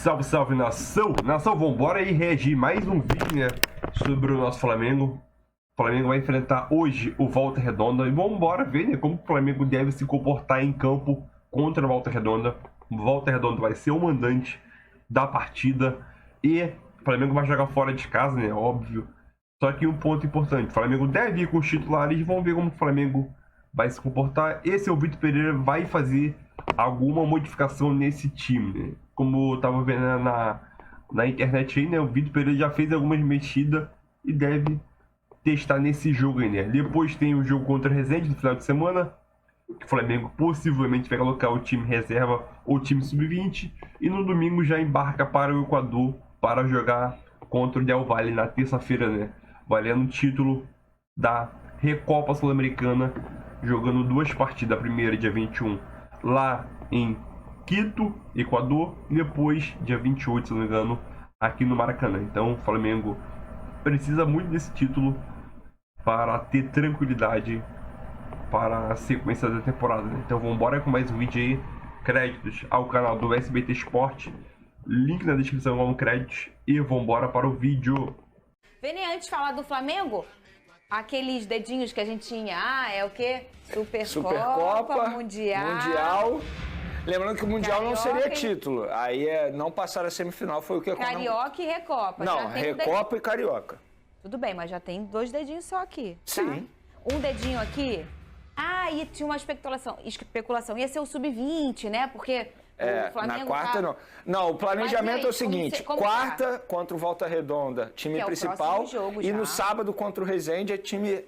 Salve, salve, nação! Nação, vambora aí reagir mais um vídeo, né, sobre o nosso Flamengo. O Flamengo vai enfrentar hoje o Volta Redonda e vambora ver, né, como o Flamengo deve se comportar em campo contra o Volta Redonda. O Volta Redonda vai ser o mandante da partida e o Flamengo vai jogar fora de casa, né, óbvio. Só que um ponto importante, o Flamengo deve ir com os titulares, vamos ver como o Flamengo vai se comportar. Esse é o Vitor Pereira, vai fazer alguma modificação nesse time, né? Como eu tava vendo na internet aí, né? O Vitor Pereira já fez algumas mexidas e deve testar nesse jogo aí, né? Depois tem o jogo contra o Resende no final de semana, que o Flamengo possivelmente vai colocar o time reserva ou time sub-20. E no domingo já embarca para o Equador para jogar contra o Del Valle na terça-feira, né? Valendo o título da Recopa Sul-Americana, jogando duas partidas. A primeira, dia 21, lá em Quito, Equador, e depois, dia 28, se não me engano, aqui no Maracanã. Então, o Flamengo precisa muito desse título para ter tranquilidade para a sequência da temporada, né? Então, vamos embora com mais um vídeo aí. Créditos ao canal do SBT Sport, link na descrição com créditos, e vamos embora para o vídeo. Vini, antes de falar do Flamengo, aqueles dedinhos que a gente tinha, é o quê? Supercopa, Mundial. Lembrando que o Mundial Carioca não seria título. Aí não passar a semifinal foi o que aconteceu. Carioca e Recopa. Não, Recopa e Carioca. Tudo bem, mas já tem 2 dedinhos só aqui. Tá? Sim. Um dedinho aqui. Ah, e tinha uma especulação. Ia ser o sub-20, né? Porque o Flamengo na quarta não. Não, o planejamento é o seguinte: como quarta contra o Volta Redonda, time Que é o principal. próximo jogo E já. no sábado contra o Resende é time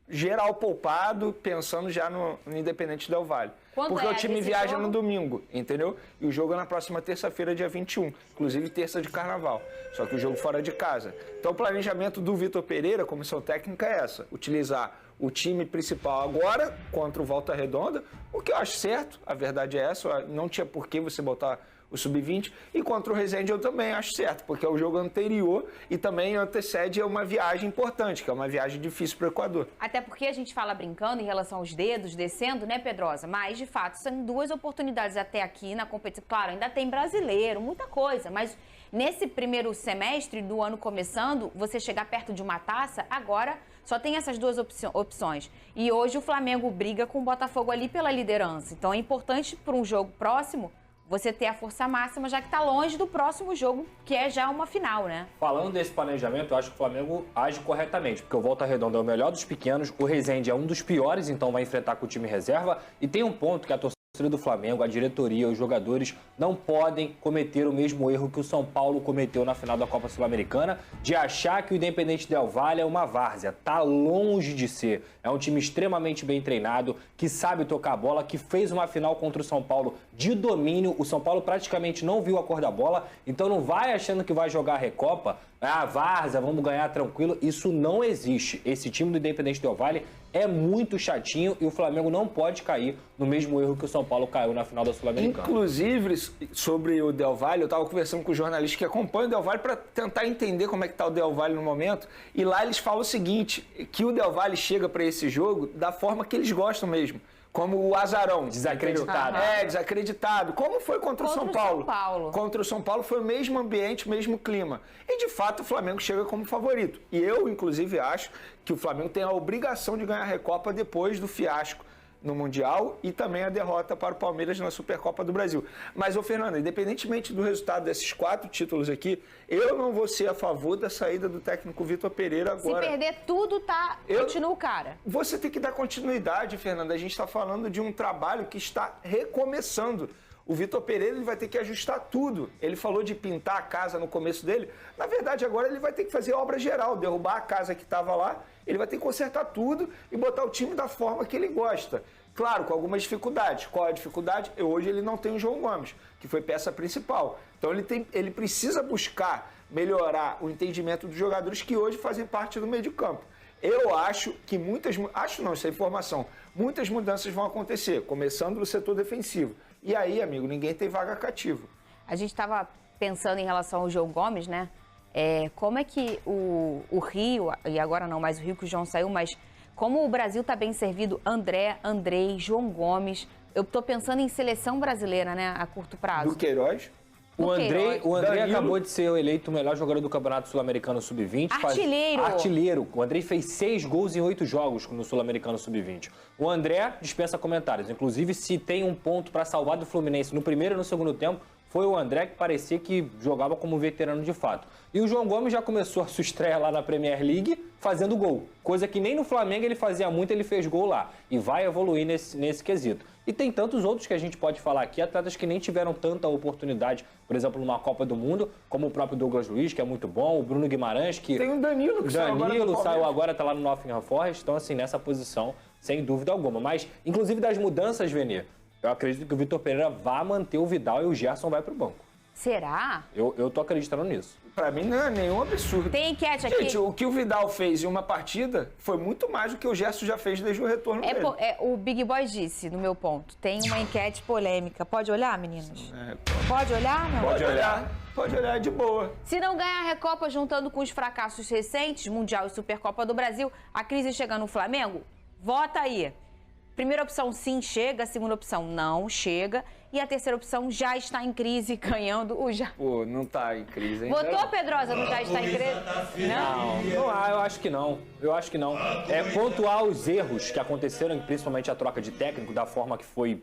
geral poupado, pensando já no Independente Del Valle. Porque o time viaja no domingo, entendeu? E o jogo é na próxima terça-feira, dia 21. Inclusive terça de carnaval. Só que o jogo fora de casa. Então o planejamento do Vitor Pereira, comissão técnica, é essa: utilizar o time principal agora contra o Volta Redonda, o que eu acho certo, a verdade é essa, não tinha por que você botar o sub-20, e contra o Resende eu também acho certo, porque é o jogo anterior e também antecede uma viagem importante, que é uma viagem difícil para o Equador. Até porque a gente fala brincando em relação aos dedos descendo, né, Pedrosa? Mas, de fato, são 2 oportunidades até aqui na competição. Claro, ainda tem brasileiro, muita coisa, mas nesse primeiro semestre do ano começando, você chegar perto de uma taça, agora só tem essas 2 opções. E hoje o Flamengo briga com o Botafogo ali pela liderança. Então é importante para um jogo próximo você ter a força máxima, já que está longe do próximo jogo, que é já uma final, né? Falando desse planejamento, eu acho que o Flamengo age corretamente, porque o Volta Redonda é o melhor dos pequenos, o Resende é um dos piores, então vai enfrentar com o time reserva, e tem um ponto que a torcida do Flamengo, a diretoria, os jogadores não podem cometer o mesmo erro que o São Paulo cometeu na final da Copa Sul-Americana, de achar que o Independente Del Valle é uma várzea. Tá longe de ser. É um time extremamente bem treinado, que sabe tocar a bola, que fez uma final contra o São Paulo de domínio. O São Paulo praticamente não viu a cor da bola, então não vai achando que vai jogar a Recopa, várzea, vamos ganhar tranquilo. Isso não existe. Esse time do Independente Del Valle é muito chatinho e o Flamengo não pode cair no mesmo erro que o São Paulo caiu na final da Sul-Americana. Inclusive, sobre o Del Valle, eu estava conversando com jornalistas que acompanham o Del Valle para tentar entender como é que está o Del Valle no momento, e lá eles falam o seguinte, que o Del Valle chega para esse jogo da forma que eles gostam mesmo. Como o azarão. Desacreditado. Desacreditado. Como foi contra o São Paulo? Contra o São Paulo foi o mesmo ambiente, o mesmo clima. E, de fato, o Flamengo chega como favorito. E eu, inclusive, acho que o Flamengo tem a obrigação de ganhar a Recopa depois do fiasco no Mundial e também a derrota para o Palmeiras na Supercopa do Brasil. Mas, Fernando, independentemente do resultado desses 4 títulos aqui, eu não vou ser a favor da saída do técnico Vitor Pereira agora. Se perder tudo, continua o cara. Você tem que dar continuidade, Fernanda. A gente está falando de um trabalho que está recomeçando. O Vitor Pereira ele vai ter que ajustar tudo. Ele falou de pintar a casa no começo dele. Na verdade, agora ele vai ter que fazer obra geral, derrubar a casa que estava lá. Ele vai ter que consertar tudo e botar o time da forma que ele gosta. Claro, com algumas dificuldades. Qual é a dificuldade? Hoje ele não tem o João Gomes, que foi peça principal. Então ele precisa buscar melhorar o entendimento dos jogadores que hoje fazem parte do meio de campo. Eu acho que isso é informação, muitas mudanças vão acontecer, começando no setor defensivo. E aí, amigo, ninguém tem vaga cativa. A gente estava pensando em relação ao João Gomes, né? Como é que o Rio, e agora não mais o Rio que o João saiu, mas como o Brasil está bem servido, Andrei, João Gomes, eu estou pensando em seleção brasileira, né, a curto prazo. Do Queiroz? O André Danilo. acabou de ser eleito o melhor jogador do Campeonato Sul-Americano Sub-20. Artilheiro. Artilheiro. O André fez 6 gols em 8 jogos no Sul-Americano Sub-20. O André dispensa comentários. Inclusive, se tem um ponto para salvar do Fluminense no primeiro e no segundo tempo, foi o André que parecia que jogava como veterano de fato. E o João Gomes já começou a sua estreia lá na Premier League fazendo gol. Coisa que nem no Flamengo ele fazia muito, ele fez gol lá. E vai evoluir nesse quesito. E tem tantos outros que a gente pode falar aqui, atletas que nem tiveram tanta oportunidade, por exemplo, numa Copa do Mundo, como o próprio Douglas Luiz, que é muito bom, o Bruno Guimarães, que... Tem o Danilo, que saiu agora, tá lá no Nottingham Forest, então assim, nessa posição, sem dúvida alguma. Mas, inclusive das mudanças, Vene, eu acredito que o Vitor Pereira vai manter o Vidal e o Gerson vai pro banco. Será? Eu tô acreditando nisso. Pra mim não é nenhum absurdo. Tem enquete aqui. Gente, o que o Vidal fez em uma partida foi muito mais do que o Gerson já fez desde o retorno dele. O Big Boy disse, no meu ponto, tem uma enquete polêmica. Pode olhar, meninos? Pode olhar, não? Pode olhar de boa. Se não ganhar a Recopa juntando com os fracassos recentes, Mundial e Supercopa do Brasil, a crise chega no Flamengo? Vota aí. Primeira opção, sim, chega. Segunda opção, não chega. E a terceira opção, já está em crise, ganhando o já. Pô, não tá em crise ainda. Votou, Pedrosa, no já está em crise? Não. Eu acho que não. Eu acho que não. É pontuar os erros que aconteceram, principalmente a troca de técnico, da forma que foi,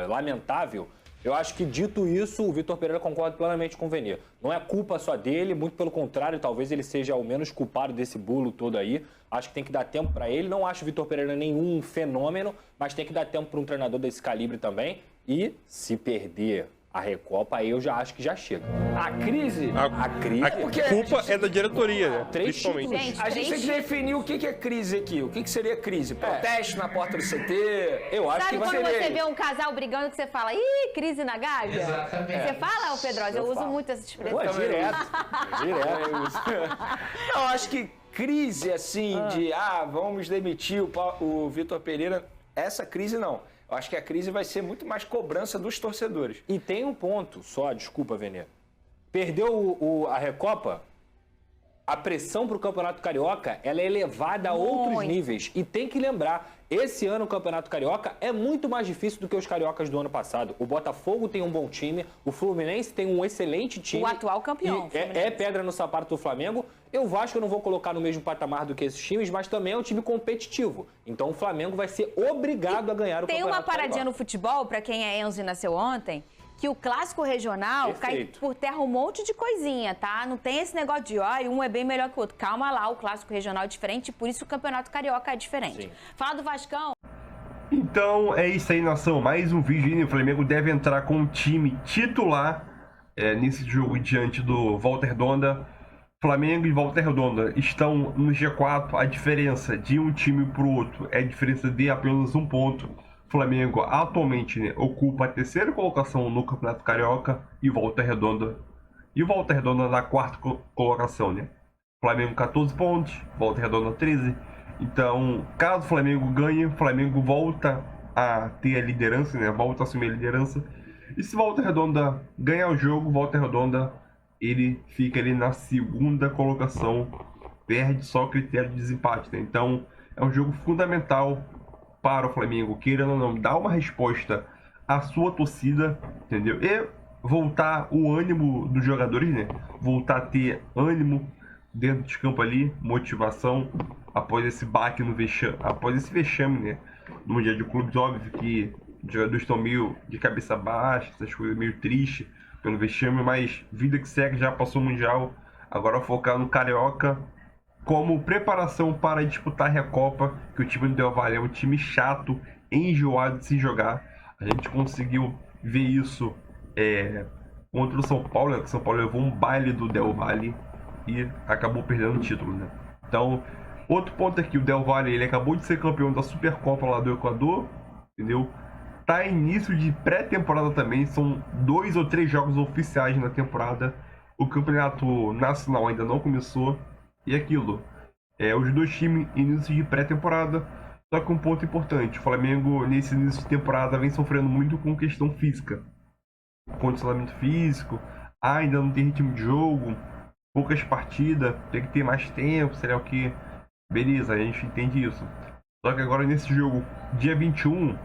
lamentável. Eu acho que, dito isso, o Vitor Pereira concorda plenamente com o Vene. Não é culpa só dele, muito pelo contrário, talvez ele seja o menos culpado desse bolo todo aí. Acho que tem que dar tempo para ele. Não acho o Vitor Pereira nenhum fenômeno, mas tem que dar tempo para um treinador desse calibre também. E se perder a Recopa, aí eu já acho que já chega. A crise? A crise? A culpa é da diretoria, né? Principalmente. Gente, A gente tem que definir o que é crise aqui. O que seria crise? Protesto na porta do CT? Eu acho Sabe que vai quando ser... você vê um casal brigando que você fala, ih, crise na Gávea? Exatamente. Você fala, Pedrosa? Eu uso muito essa expressão. Pô, direto. Não, acho que crise, assim, de vamos demitir o Vitor Pereira, essa crise não. Eu acho que a crise vai ser muito mais cobrança dos torcedores. E tem um ponto só, desculpa, Vene. Perdeu a Recopa, a pressão para o Campeonato Carioca ela é elevada a outros níveis. E tem que lembrar, esse ano o Campeonato Carioca é muito mais difícil do que os cariocas do ano passado. O Botafogo tem um bom time, o Fluminense tem um excelente time. O atual campeão. É pedra no sapato do Flamengo. O Vasco eu não vou colocar no mesmo patamar do que esses times, mas também é um time competitivo. Então o Flamengo vai ser obrigado a ganhar o Campeonato Carioca. Tem uma paradinha no futebol, para quem é Enzo e nasceu ontem, que o clássico regional cai por terra um monte de coisinha, tá? Não tem esse negócio de, um é bem melhor que o outro. Calma lá, o clássico regional é diferente, por isso o Campeonato Carioca é diferente. Sim. Fala do Vascão. Então é isso aí, nação. Mais um vídeo aí. O Flamengo deve entrar com o time titular nesse jogo diante do Volta Redonda. Flamengo e Volta Redonda estão no G4. A diferença de um time para o outro é a diferença de apenas um ponto. Flamengo atualmente ocupa a terceira colocação no Campeonato Carioca e Volta Redonda na quarta colocação, né? Flamengo 14 pontos, Volta Redonda 13. Então, caso o Flamengo ganhe, o Flamengo volta a ter a liderança, né? Volta a assumir a liderança. E se Volta Redonda ganhar o jogo, Volta Redonda ele fica ali na segunda colocação, perde só o critério de desempate, né? Então, é um jogo fundamental para o Flamengo, querendo ou não, dar uma resposta à sua torcida, entendeu? E voltar o ânimo dos jogadores, né? Voltar a ter ânimo dentro de campo ali, motivação, após esse baque no vexame, após esse vexame, né? No Mundial de Clubes, óbvio que os jogadores estão meio de cabeça baixa, essas coisas meio tristes pelo vexame, mas vida que segue, já passou o Mundial, agora focar no Carioca, como preparação para disputar a Recopa, que o time do Del Valle é um time chato, enjoado de se jogar. A gente conseguiu ver isso contra o São Paulo, né? Que o São Paulo levou um baile do Del Valle e acabou perdendo o título, né? Então, outro ponto aqui, o Del Valle, ele acabou de ser campeão da Supercopa lá do Equador, entendeu? Tá em início de pré-temporada também, são 2 ou 3 jogos oficiais na temporada. O campeonato nacional ainda não começou. E aquilo, os dois times início de pré-temporada, só que um ponto importante, o Flamengo nesse início de temporada vem sofrendo muito com questão física, condicionamento físico, ainda não tem ritmo de jogo, poucas partidas, tem que ter mais tempo, sei lá o que, beleza, a gente entende isso. Só que agora nesse jogo, dia 21,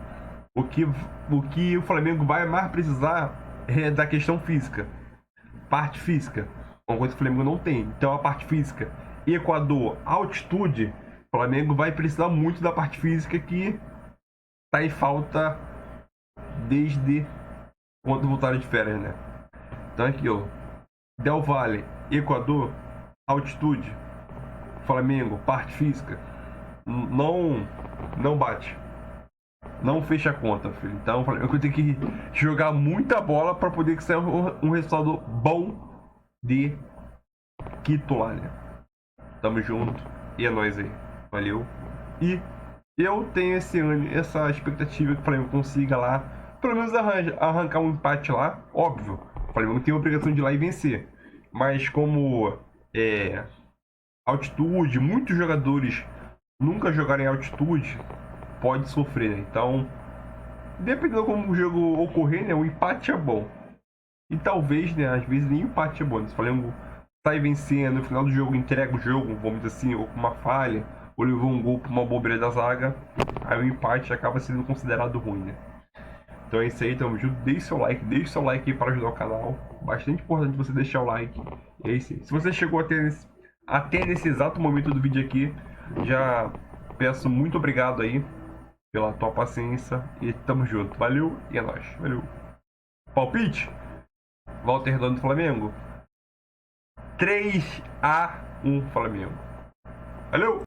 o que o Flamengo vai mais precisar é da questão física. Parte física, uma coisa que o Flamengo não tem. Então a parte física, Equador, altitude, o Flamengo vai precisar muito da parte física que tá em falta desde quando voltaram de férias, né? Então aqui, ó, Del Valle, Equador, altitude, Flamengo, parte física, não bate. Não fecha a conta, filho. Então o Flamengo tem que jogar muita bola para poder sair um resultado bom de Quito lá, né? Tamo junto e é nóis aí. Valeu. E eu tenho essa expectativa que o Flamengo consiga lá, pelo menos arrancar um empate lá. Óbvio, o Flamengo tem a obrigação de ir lá e vencer. Mas como altitude, muitos jogadores nunca jogaram em altitude, pode sofrer, né? Então, dependendo como o jogo ocorrer, né, o empate é bom. E talvez, né, às vezes nem o empate é bom. Se o Flamengo sai vencendo, no final do jogo entrega o jogo, vamos dizer assim, ou com uma falha, ou levou um gol por uma bobeira da zaga, aí o empate acaba sendo considerado ruim, né? Então é isso aí, tamo junto. Deixe seu like aí para ajudar o canal. Bastante importante você deixar o like. É isso aí. Se você chegou até nesse exato momento do vídeo aqui, já peço muito obrigado aí pela tua paciência e tamo junto. Valeu e é nóis. Valeu. Palpite? Walter Redondo do Flamengo. 3-1 Flamengo. Valeu!